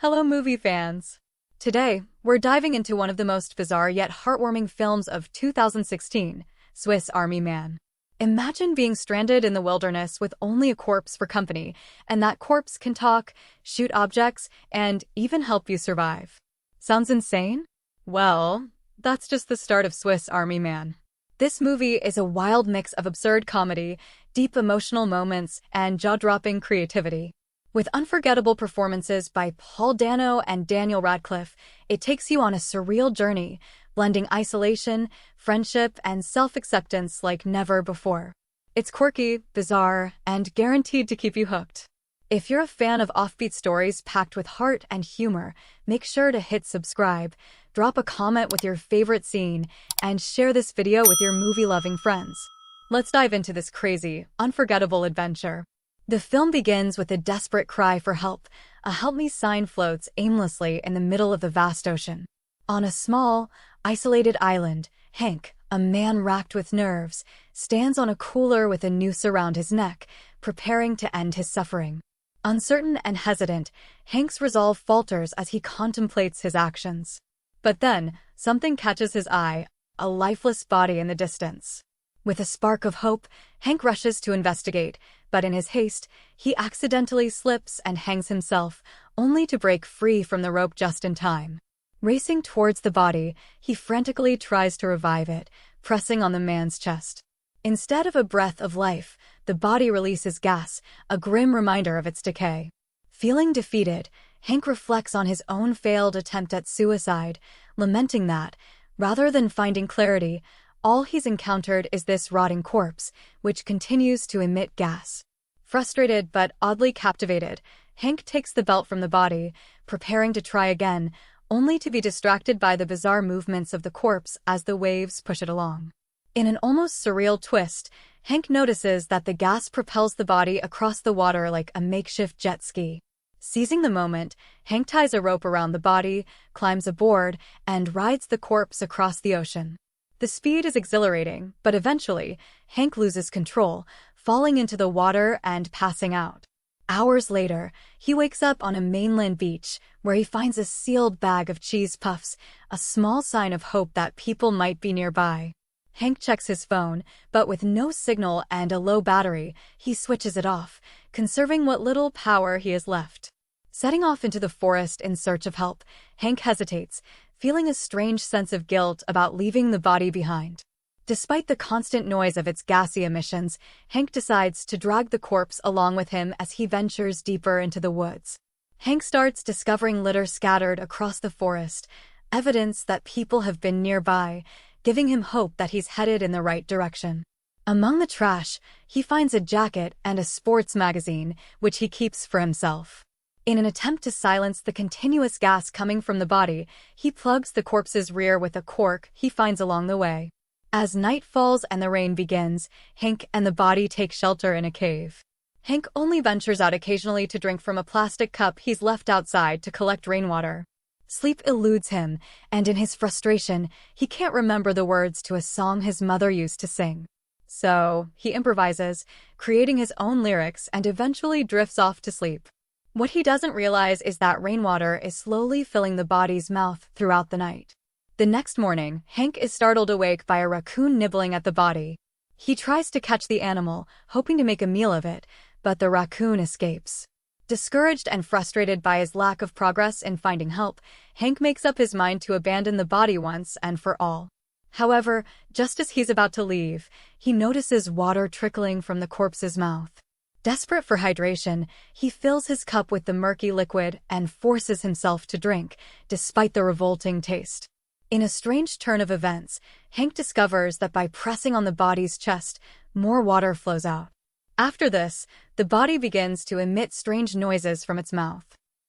Hello, movie fans! Today, we're diving into one of the most bizarre yet heartwarming films of 2016, Swiss Army Man. Imagine being stranded in the wilderness with only a corpse for company, and that corpse can talk, shoot objects, and even help you survive. Sounds insane? Well, that's just the start of Swiss Army Man. This movie is a wild mix of absurd comedy, deep emotional moments, and jaw-dropping creativity. With unforgettable performances by Dano and Daniel Radcliffe, it takes you on a surreal journey, blending isolation, friendship, and self-acceptance like never before. It's quirky, bizarre, and guaranteed to keep you hooked. If you're a fan of offbeat stories packed with heart and humor, make sure to hit subscribe, drop a comment with your favorite scene, and share this video with your movie-loving friends. Let's dive into this crazy, unforgettable adventure. The film begins with a desperate cry for help. A help me sign floats aimlessly in the middle of the vast ocean. On a small, isolated island, Hank, a man racked with nerves, stands on a cooler with a noose around his neck, preparing to end his suffering. Uncertain and hesitant, Hank's resolve falters as he contemplates his actions. But then, something catches his eye, a lifeless body in the distance. With a spark of hope, Hank rushes to investigate, but in his haste, he accidentally slips and hangs himself, only to break free from the rope just in time. Racing towards the body, he frantically tries to revive it, pressing on the man's chest. Instead of a breath of life, the body releases gas, a grim reminder of its decay. Feeling defeated, Hank reflects on his own failed attempt at suicide, lamenting that, rather than finding clarity, all he's encountered is this rotting corpse, which continues to emit gas. Frustrated but oddly captivated, Hank takes the belt from the body, preparing to try again, only to be distracted by the bizarre movements of the corpse as the waves push it along. In an almost surreal twist, Hank notices that the gas propels the body across the water like a makeshift jet ski. Seizing the moment, Hank ties a rope around the body, climbs aboard, and rides the corpse across the ocean. The speed is exhilarating, but eventually, Hank loses control, falling into the water and passing out. Hours later, he wakes up on a mainland beach, where he finds a sealed bag of cheese puffs, a small sign of hope that people might be nearby. Hank checks his phone, but with no signal and a low battery, he switches it off, conserving what little power he has left. Setting off into the forest in search of help, Hank hesitates, feeling a strange sense of guilt about leaving the body behind. Despite the constant noise of its gassy emissions, Hank decides to drag the corpse along with him as he ventures deeper into the woods. Hank starts discovering litter scattered across the forest, evidence that people have been nearby, giving him hope that he's headed in the right direction. Among the trash, he finds a jacket and a sports magazine, which he keeps for himself. In an attempt to silence the continuous gas coming from the body, he plugs the corpse's rear with a cork he finds along the way. As night falls and the rain begins, Hank and the body take shelter in a cave. Hank only ventures out occasionally to drink from a plastic cup he's left outside to collect rainwater. Sleep eludes him, and in his frustration, he can't remember the words to a song his mother used to sing. So, he improvises, creating his own lyrics and eventually drifts off to sleep. What he doesn't realize is that rainwater is slowly filling the body's mouth throughout the night. The next morning, Hank is startled awake by a raccoon nibbling at the body. He tries to catch the animal, hoping to make a meal of it, but the raccoon escapes. Discouraged and frustrated by his lack of progress in finding help, Hank makes up his mind to abandon the body once and for all. However, just as he's about to leave, he notices water trickling from the corpse's mouth. Desperate for hydration, he fills his cup with the murky liquid and forces himself to drink, despite the revolting taste. In a strange turn of events, Hank discovers that by pressing on the body's chest, more water flows out. After this, the body begins to emit strange noises from its mouth.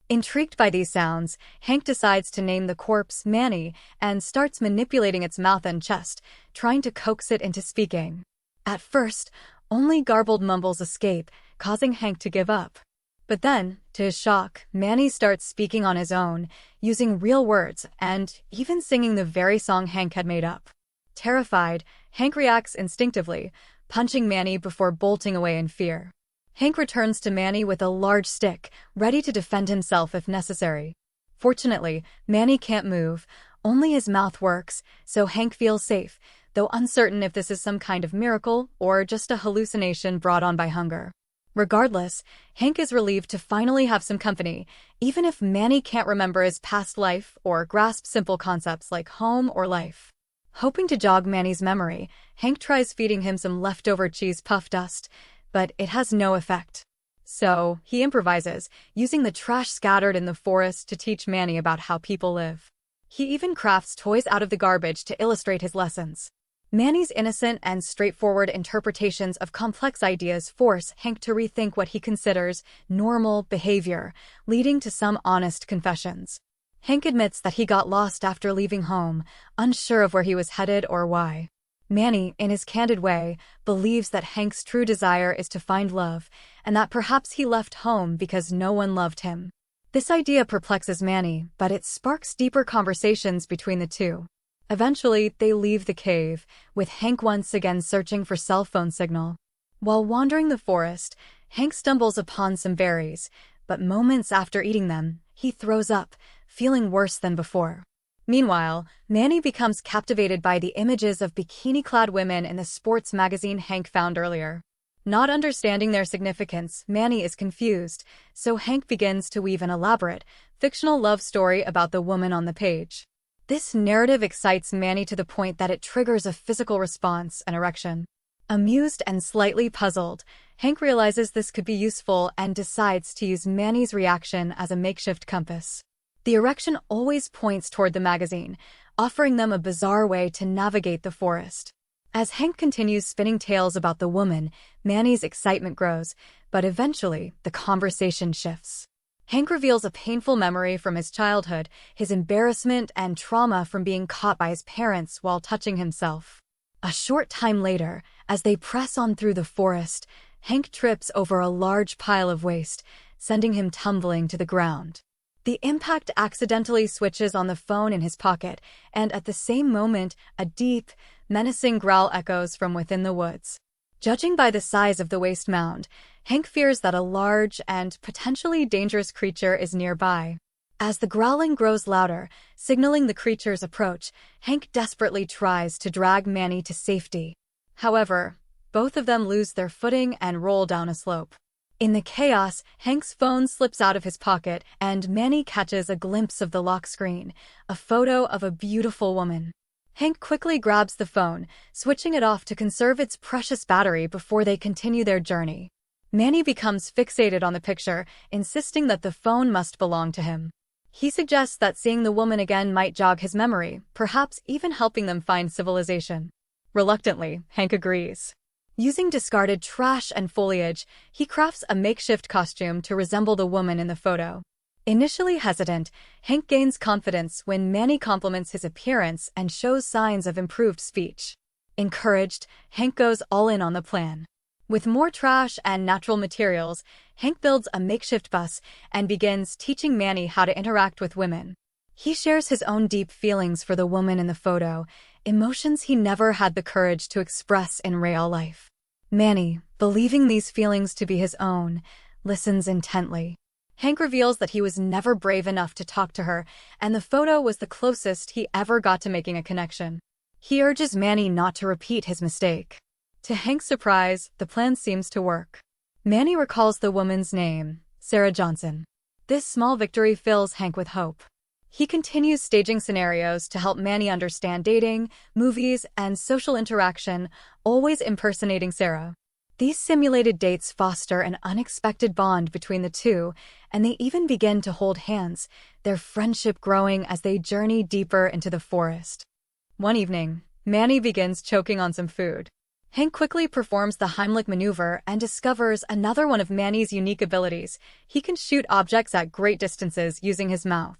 Intrigued by these sounds, Hank decides to name the corpse Manny and starts manipulating its mouth and chest, trying to coax it into speaking. At first, only garbled mumbles escape, causing Hank to give up. But then, to his shock, Manny starts speaking on his own, using real words and even singing the very song Hank had made up. Terrified, Hank reacts instinctively, punching Manny before bolting away in fear. Hank returns to Manny with a large stick, ready to defend himself if necessary. Fortunately, Manny can't move, only his mouth works, so Hank feels safe, though uncertain if this is some kind of miracle or just a hallucination brought on by hunger. Regardless, Hank is relieved to finally have some company, even if Manny can't remember his past life or grasp simple concepts like home or life. Hoping to jog Manny's memory, Hank tries feeding him some leftover cheese puff dust, but it has no effect. So, he improvises, using the trash scattered in the forest to teach Manny about how people live. He even crafts toys out of the garbage to illustrate his lessons. Manny's innocent and straightforward interpretations of complex ideas force Hank to rethink what he considers normal behavior, leading to some honest confessions. Hank admits that he got lost after leaving home, unsure of where he was headed or why. Manny, in his candid way, believes that Hank's true desire is to find love, and that perhaps he left home because no one loved him. This idea perplexes Manny, but it sparks deeper conversations between the two. Eventually, they leave the cave, with Hank once again searching for cell phone signal. While wandering the forest, Hank stumbles upon some berries, but moments after eating them, he throws up, feeling worse than before. Meanwhile, Manny becomes captivated by the images of bikini-clad women in the sports magazine Hank found earlier. Not understanding their significance, Manny is confused, so Hank begins to weave an elaborate, fictional love story about the woman on the page. This narrative excites Manny to the point that it triggers a physical response, an erection. Amused and slightly puzzled, Hank realizes this could be useful and decides to use Manny's reaction as a makeshift compass. The erection always points toward the magazine, offering them a bizarre way to navigate the forest. As Hank continues spinning tales about the woman, Manny's excitement grows, but eventually, the conversation shifts. Hank reveals a painful memory from his childhood, his embarrassment and trauma from being caught by his parents while touching himself. A short time later, as they press on through the forest, Hank trips over a large pile of waste, sending him tumbling to the ground. The impact accidentally switches on the phone in his pocket, and at the same moment, a deep, menacing growl echoes from within the woods. Judging by the size of the waste mound, Hank fears that a large and potentially dangerous creature is nearby. As the growling grows louder, signaling the creature's approach, Hank desperately tries to drag Manny to safety. However, both of them lose their footing and roll down a slope. In the chaos, Hank's phone slips out of his pocket and Manny catches a glimpse of the lock screen, a photo of a beautiful woman. Hank quickly grabs the phone, switching it off to conserve its precious battery before they continue their journey. Manny becomes fixated on the picture, insisting that the phone must belong to him. He suggests that seeing the woman again might jog his memory, perhaps even helping them find civilization. Reluctantly, Hank agrees. Using discarded trash and foliage, he crafts a makeshift costume to resemble the woman in the photo. Initially hesitant, Hank gains confidence when Manny compliments his appearance and shows signs of improved speech. Encouraged, Hank goes all in on the plan. With more trash and natural materials, Hank builds a makeshift bus and begins teaching Manny how to interact with women. He shares his own deep feelings for the woman in the photo, emotions he never had the courage to express in real life. Manny, believing these feelings to be his own, listens intently. Hank reveals that he was never brave enough to talk to her, and the photo was the closest he ever got to making a connection. He urges Manny not to repeat his mistake. To Hank's surprise, the plan seems to work. Manny recalls the woman's name, Sarah Johnson. This small victory fills Hank with hope. He continues staging scenarios to help Manny understand dating, movies, and social interaction, always impersonating Sarah. These simulated dates foster an unexpected bond between the two, and they even begin to hold hands, their friendship growing as they journey deeper into the forest. One evening, Manny begins choking on some food. Hank quickly performs the Heimlich maneuver and discovers another one of Manny's unique abilities. He can shoot objects at great distances using his mouth.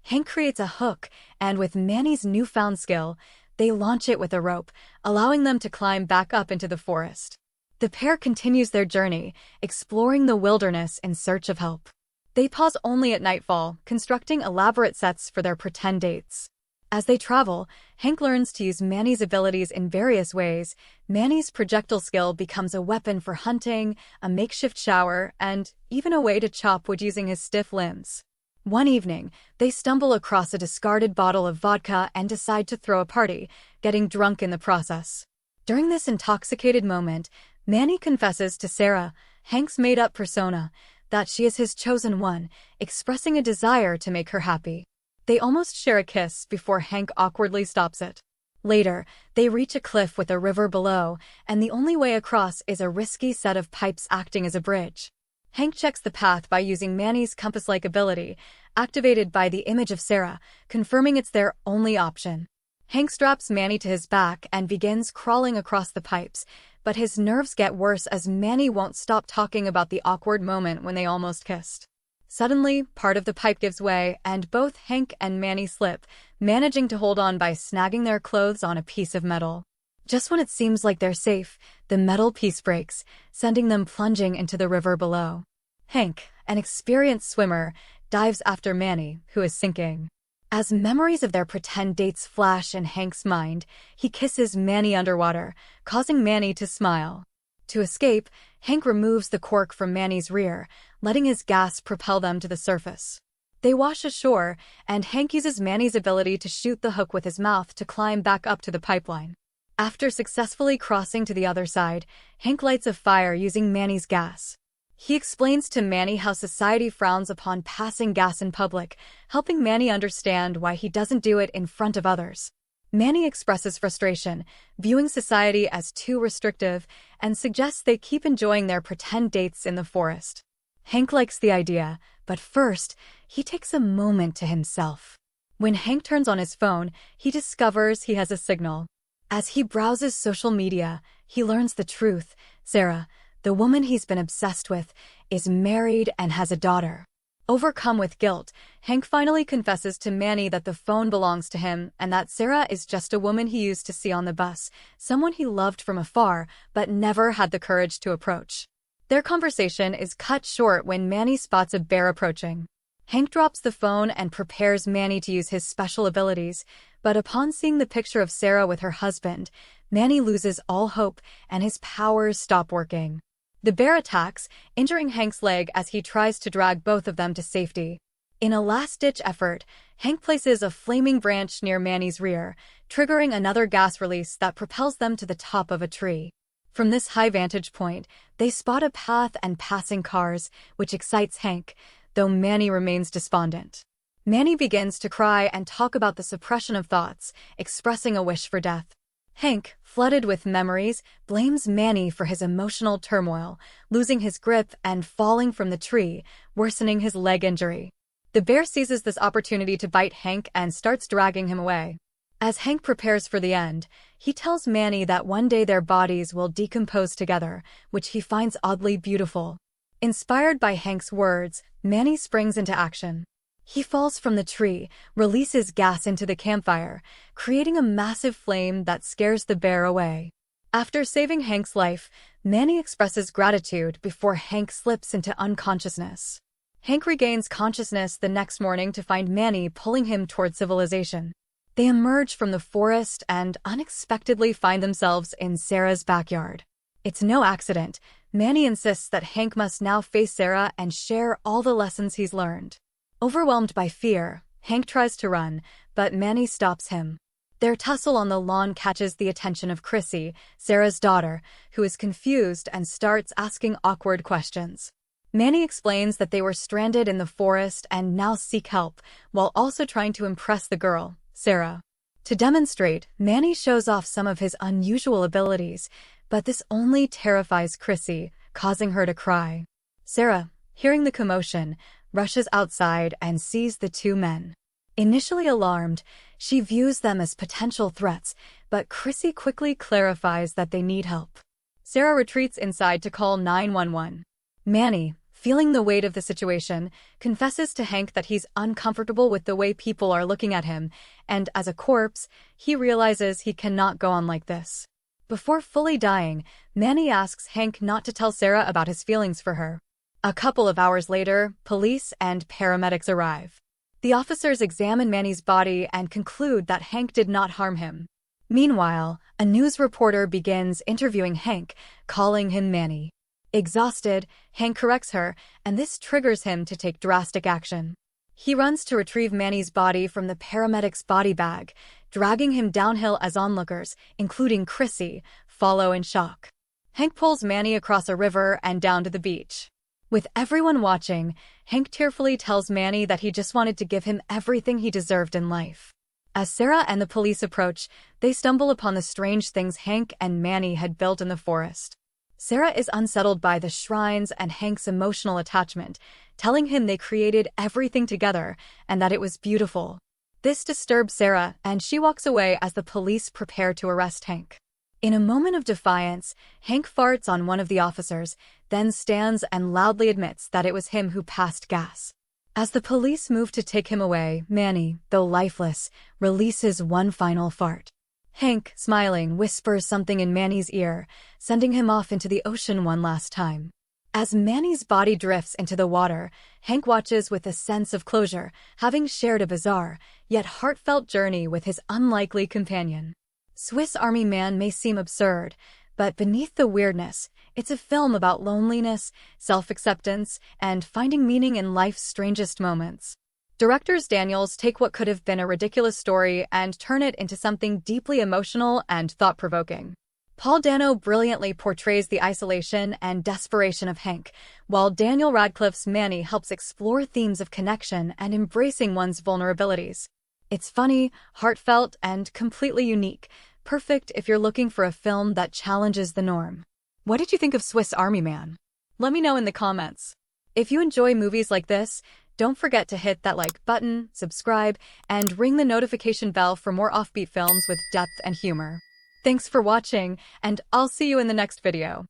Hank creates a hook, and with Manny's newfound skill, they launch it with a rope, allowing them to climb back up into the forest. The pair continues their journey, exploring the wilderness in search of help. They pause only at nightfall, constructing elaborate sets for their pretend dates. As they travel, Hank learns to use Manny's abilities in various ways. Manny's projectile skill becomes a weapon for hunting, a makeshift shower, and even a way to chop wood using his stiff limbs. One evening, they stumble across a discarded bottle of vodka and decide to throw a party, getting drunk in the process. During this intoxicated moment, Manny confesses to Sarah, Hank's made-up persona, that she is his chosen one, expressing a desire to make her happy. They almost share a kiss before Hank awkwardly stops it. Later, they reach a cliff with a river below, and the only way across is a risky set of pipes acting as a bridge. Hank checks the path by using Manny's compass-like ability, activated by the image of Sarah, confirming it's their only option. Hank straps Manny to his back and begins crawling across the pipes, but his nerves get worse as Manny won't stop talking about the awkward moment when they almost kissed. Suddenly, part of the pipe gives way, and both Hank and Manny slip, managing to hold on by snagging their clothes on a piece of metal. Just when it seems like they're safe, the metal piece breaks, sending them plunging into the river below. Hank, an experienced swimmer, dives after Manny, who is sinking. As memories of their pretend dates flash in Hank's mind, he kisses Manny underwater, causing Manny to smile. To escape, Hank removes the cork from Manny's rear, letting his gas propel them to the surface. They wash ashore, and Hank uses Manny's ability to shoot the hook with his mouth to climb back up to the pipeline. After successfully crossing to the other side, Hank lights a fire using Manny's gas. He explains to Manny how society frowns upon passing gas in public, helping Manny understand why he doesn't do it in front of others. Manny expresses frustration, viewing society as too restrictive, and suggests they keep enjoying their pretend dates in the forest. Hank likes the idea, but first, he takes a moment to himself. When Hank turns on his phone, he discovers he has a signal. As he browses social media, he learns the truth. Sarah, the woman he's been obsessed with, is married and has a daughter. Overcome with guilt, Hank finally confesses to Manny that the phone belongs to him and that Sarah is just a woman he used to see on the bus, someone he loved from afar but never had the courage to approach. Their conversation is cut short when Manny spots a bear approaching. Hank drops the phone and prepares Manny to use his special abilities, but upon seeing the picture of Sarah with her husband, Manny loses all hope and his powers stop working. The bear attacks, injuring Hank's leg as he tries to drag both of them to safety. In a last-ditch effort, Hank places a flaming branch near Manny's rear, triggering another gas release that propels them to the top of a tree. From this high vantage point, they spot a path and passing cars, which excites Hank, though Manny remains despondent. Manny begins to cry and talk about the suppression of thoughts, expressing a wish for death. Hank, flooded with memories, blames Manny for his emotional turmoil, losing his grip and falling from the tree, worsening his leg injury. The bear seizes this opportunity to bite Hank and starts dragging him away. As Hank prepares for the end, he tells Manny that one day their bodies will decompose together, which he finds oddly beautiful. Inspired by Hank's words, Manny springs into action. He falls from the tree, releases gas into the campfire, creating a massive flame that scares the bear away. After saving Hank's life, Manny expresses gratitude before Hank slips into unconsciousness. Hank regains consciousness the next morning to find Manny pulling him toward civilization. They emerge from the forest and unexpectedly find themselves in Sarah's backyard. It's no accident. Manny insists that Hank must now face Sarah and share all the lessons he's learned. Overwhelmed by fear, Hank tries to run, but Manny stops him. Their tussle on the lawn catches the attention of Chrissy, Sarah's daughter, who is confused and starts asking awkward questions. Manny explains that they were stranded in the forest and now seek help, while also trying to impress the girl, Sarah. To demonstrate, Manny shows off some of his unusual abilities, but this only terrifies Chrissy, causing her to cry. Sarah, hearing the commotion, rushes outside and sees the two men. Initially alarmed, she views them as potential threats, but Chrissy quickly clarifies that they need help. Sarah retreats inside to call 911. Manny, feeling the weight of the situation, confesses to Hank that he's uncomfortable with the way people are looking at him, and as a corpse, he realizes he cannot go on like this. Before fully dying, Manny asks Hank not to tell Sarah about his feelings for her. A couple of hours later, police and paramedics arrive. The officers examine Manny's body and conclude that Hank did not harm him. Meanwhile, a news reporter begins interviewing Hank, calling him Manny. Exhausted, Hank corrects her, and this triggers him to take drastic action. He runs to retrieve Manny's body from the paramedic's body bag, dragging him downhill as onlookers, including Chrissy, follow in shock. Hank pulls Manny across a river and down to the beach. With everyone watching, Hank tearfully tells Manny that he just wanted to give him everything he deserved in life. As Sarah and the police approach, they stumble upon the strange things Hank and Manny had built in the forest. Sarah is unsettled by the shrines and Hank's emotional attachment, telling him they created everything together and that it was beautiful. This disturbs Sarah, and she walks away as the police prepare to arrest Hank. In a moment of defiance, Hank farts on one of the officers, then stands and loudly admits that it was him who passed gas. As the police move to take him away, Manny, though lifeless, releases one final fart. Hank, smiling, whispers something in Manny's ear, sending him off into the ocean one last time. As Manny's body drifts into the water, Hank watches with a sense of closure, having shared a bizarre, yet heartfelt journey with his unlikely companion. Swiss Army Man may seem absurd, but beneath the weirdness, it's a film about loneliness, self-acceptance, and finding meaning in life's strangest moments. Directors Daniels take what could have been a ridiculous story and turn it into something deeply emotional and thought-provoking. Paul Dano brilliantly portrays the isolation and desperation of Hank, while Daniel Radcliffe's Manny helps explore themes of connection and embracing one's vulnerabilities. It's funny, heartfelt, and completely unique, perfect if you're looking for a film that challenges the norm. What did you think of Swiss Army Man? Let me know in the comments. If you enjoy movies like this, don't forget to hit that like button, subscribe, and ring the notification bell for more offbeat films with depth and humor. Thanks for watching, and I'll see you in the next video.